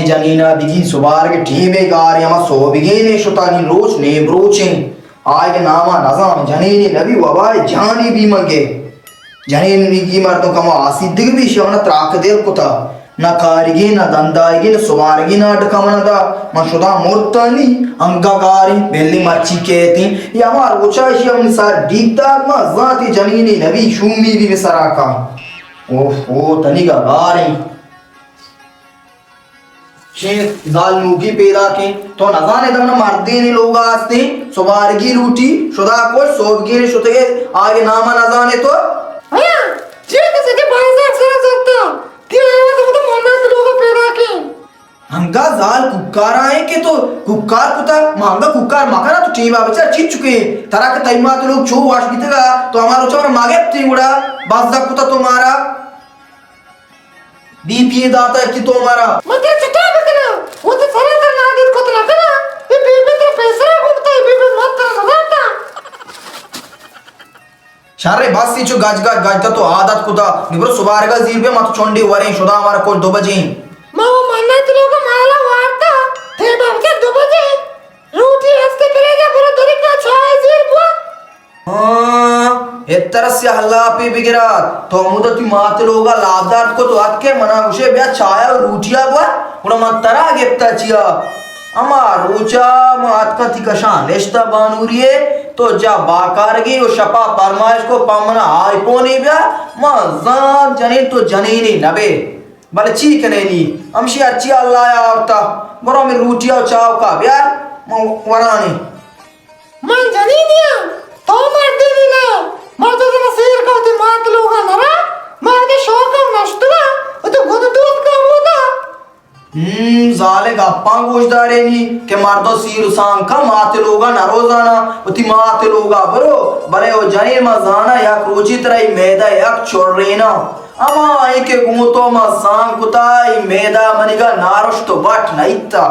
mi janina bigi subar ke tibe gar yama so bigi ne shutani roch ne brochen ay ke nama nazam janini nabi wabai jani bi mange janini bigi marto kama asiddig bi shona trak del kuta na karigi na dandaigi na subargi na adkamana da mashuda mortani angagari belli marchi keti yama rocha shiyam nisar dikta ma zati janini nabi shumi bi misaraka oh taniga gari Sheikh जाल नूगी पैदा की तो नजाने दमना मर्दी ने लोग आस्ते सुबारगी रूटी शुदा को सोबगी ने शुते आगे नामा नजाने तो भैया ठीक है सके बाजार से सकता दिलावा तो मन्ना के लोग पैदा की हमका जाल कुक्कार आए के तो कुक्कार कुता मांगा कुक्कार मकाना तो टीम आ बच्चा चीज चुके तरह के तैमा तो लोग छो वाश बीतेगा तो हमारा उचार मागे ती उड़ा बाजा कुता तुम्हारा बीपी दाता की तो हमारा मतलब चटा बकना वो तो सारा तर नादित को तो लगना ये बीबी तो पैसा घूमता है बीबी मत कर लगाता शारे बस सी जो गाज तो आदत कुदा निब्रो सुबार का जीर पे मत चोंडी वरे शुदा हमारा को 2 बजे मां वो मन्ना तो लोग माला वारता थे बाप के 2 बजे रोटी हंसते करेगा पूरा दरी का छाए जीर बुआ तरस्य हल्ला पे बिगरा तो मुदती माते लोगा लादात को तो आके मना उसे ब्या छाया रूटिया बुआ उड़ा मत तरा गेप्ता चिया अमा रोचा मात का तिकशान लेश्ता बानूरिये तो जा बाकारगी ओ शपा परमाइश को पामना आईपोनी ब्या मा जान जने तो जनेनी नबे बल चीक नेनी अमशी अच्छी अल्लाह या आवता बरो में रूटिया चाव का ब्या वरानी मन जनीनिया तो मर्दी ने मर्द तो नसीर का होती मात लोग नरा मर्द शौक का नष्टवा वो तो खुद दूध का होता जाले गप्पा गोशदारे नी के मर्दो सीर सांग का माते लोगा नरोजाना उती माते लोगा बरो बले ओ जने मजाना या क्रोची तरह मैदा एक छोड़रेना अमा आई के गुमतो मा सांग कुताई मैदा मनिगा नारुष तो बट नईता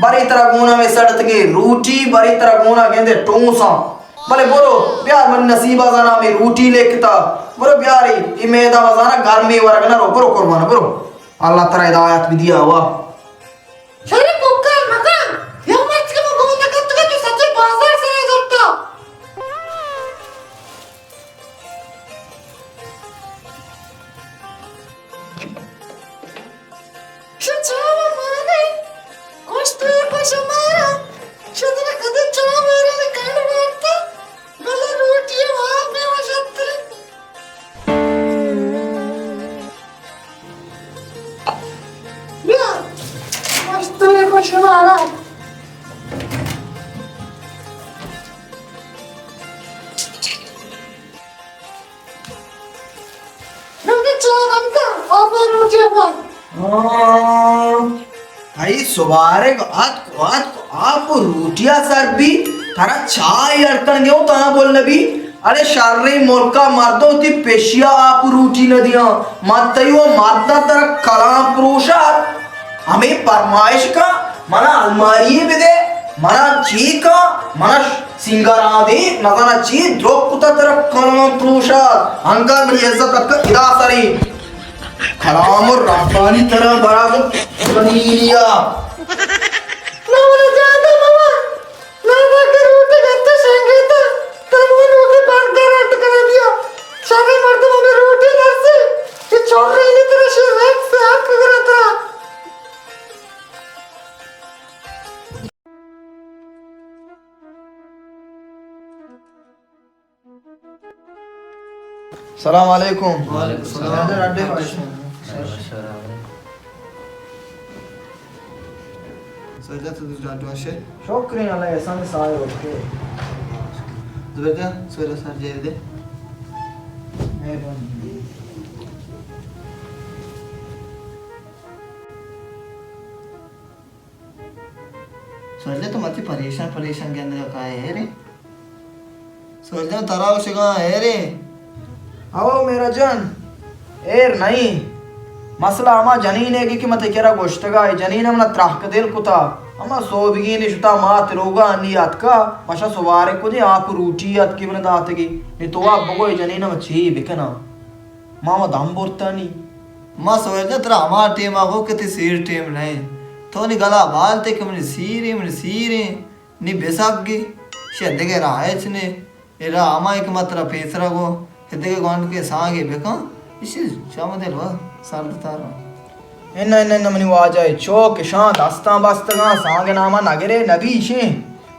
बरी तरह गुना में सड़त के रूटी बरी तरह गुना गेंदे टोसा भले बोलो प्यार मन नसीबा जाना में रूटी लेकता बोलो प्यारी ये मैदा मजाना घर में वरगना रो बरो कुर्बान बरो अल्लाह तरा हिदायत भी दिया हुआ शरीर कुकर मकान ये मत के मुंह में कत्ते तो सच्चे बाजार से नहीं करता चचावा माने कोष्ट को समारा शुद्ध कदे चला मेरे ने कान मारता भले रोटी वहां पे वशत्र या कोष्ट को समारा नंगे चला हमका आप रोटी वहां भाई सुबारे आप रोटिया सर भी थारा चाय अड़कन गयो ता बोलने भी अरे शारी मुल्का मर्दो ती पेशिया आप रोटी न दिया मत्तयो मर्दा तर कलाम पुरुषा हमें परमाइश का मना अलमारी में दे मना ची का मना सिंगारा दे नजाना ची द्रोक कुता तर कलाम पुरुषा अंका मेरी इज्जत का इदा सरी कलाम और रब्बानी तरह बराबर बनीरिया ना वाला जाता मामा ना के रोटी गत्ते संगीता तब वो रोटी बंद कर दिया सारे मर्द में रोटी नरसे ये छोड़ रही नहीं तेरे शेर से हाथ करा था सलाम अलैकुम वालेकुम सलाम Söyle tutucu şey. शुक्रिया अल्लाह एहसान साए okay Zübeyde söyle sadece evde. मेहरबानी Söyle तो मत परेशान के अंदर का है रे. Söyle तराव से कहाँ है रे. आओ मेरा जन एर नहीं मसला अमा जनीन है कि मत केरा गोश्तगा है जनीन हमना त्राहक दिल कुता अमा सोबगी निशता मात रोगा नियत का मशा सुवारे को दे आप रूटी अत की बना दाते की नि तो आप बगो जनीन हम छी बिकना मामा दाम बोरता नी माँ सोचते तेरा हमारा टीम आगो कितनी सीर टीम नहीं तो ni gala balte ke mani sire ni besaggi shedege raaychne era ama ek matra pesra go hedege gond ke saage beka isi chamadel wa sardtara එන්න මනි වාජයි චෝක ශාන්ත අස්තාම් බස්තගා සාගනාම නගරේ නබී ෂේ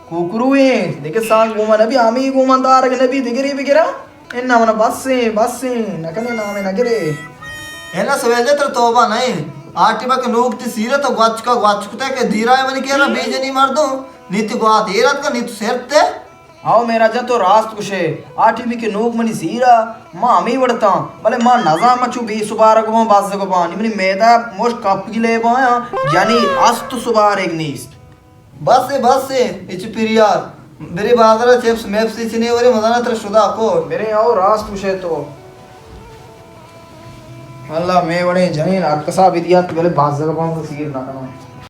කුකුරුවේ දෙක සාං ගුම නබී අමී ගුමන් දාරග නබී දෙගරේ බිගරා එන්න මන බස්සේ නකනේ නාමේ නගරේ ena sovelde tra toba nahi aatiba ke nukti sira to gwachkuta ke diraay mani kera bejani mardo niti gwaat erat ka nitu serte आओ मेरा जब तो रास्त कुशे आठवीं के नोक मनी सीरा माँ अमी बढ़ता भले माँ नजा मचू बी सुबार को बाज को पानी मनी मैदा मोश कप की ले पाया यानी अस्त सुबार एक नीस्ट बस से इच पिरियार मेरे बादरा चिप्स मैप्स इचने वरे मदाना तर शुदा को मेरे आओ रास्त कुशे तो अल्लाह मैं बड़े जनीन अक्सा विदिया तो भले बाज को पाऊँ सीर ना करना